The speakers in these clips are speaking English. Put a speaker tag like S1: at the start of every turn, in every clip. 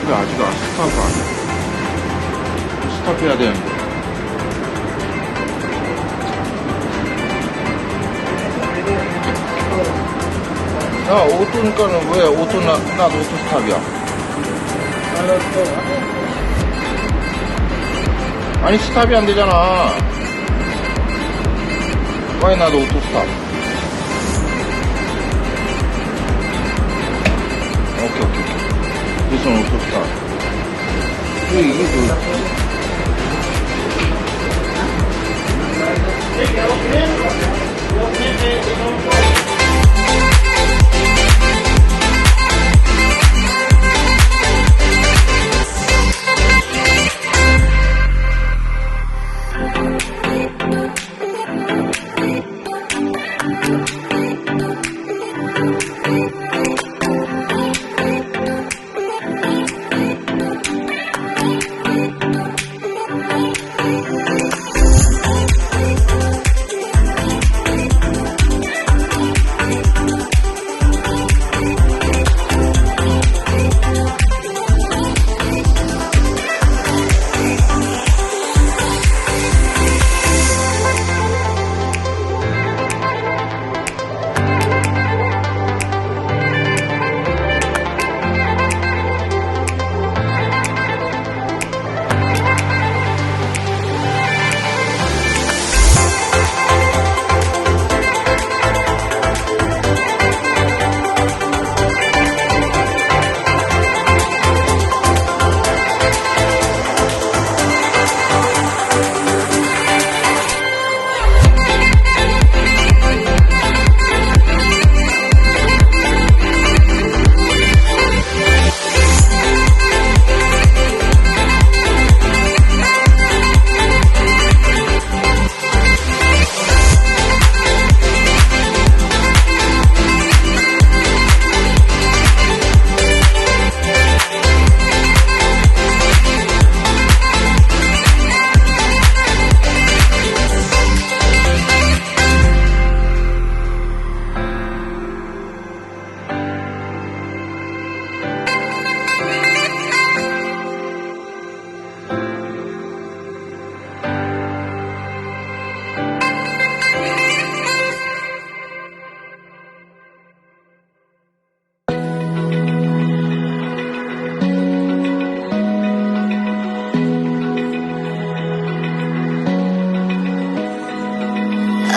S1: 왜 아직 스탑을 안 해? 스탑해야 되는데. 야, 오토니까는 왜 나도 오토 스탑이야? 아니, 스탑이 안 되잖아. 왜 나도 오토 스탑? 오케이. 무슨 오토 스탑? 이게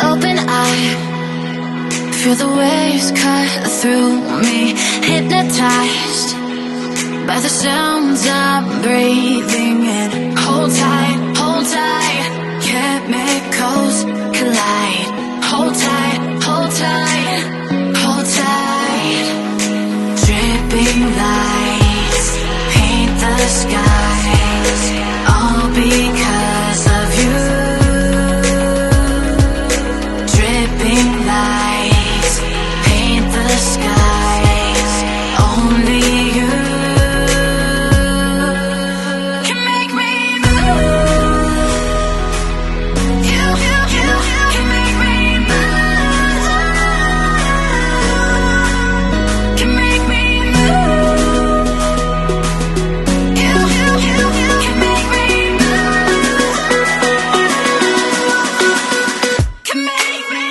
S2: open eye, feel the waves cut through me, hypnotized by the sounds I'm breathing in. Hold tight, chemicals collide. Hold tight, dripping lights paint the skies, all because of you. Dripping lights paint the skies, only you can make me move. You can make me move. Can make me move. You can make me move. Can make me.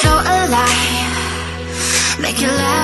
S2: So alive, make it last.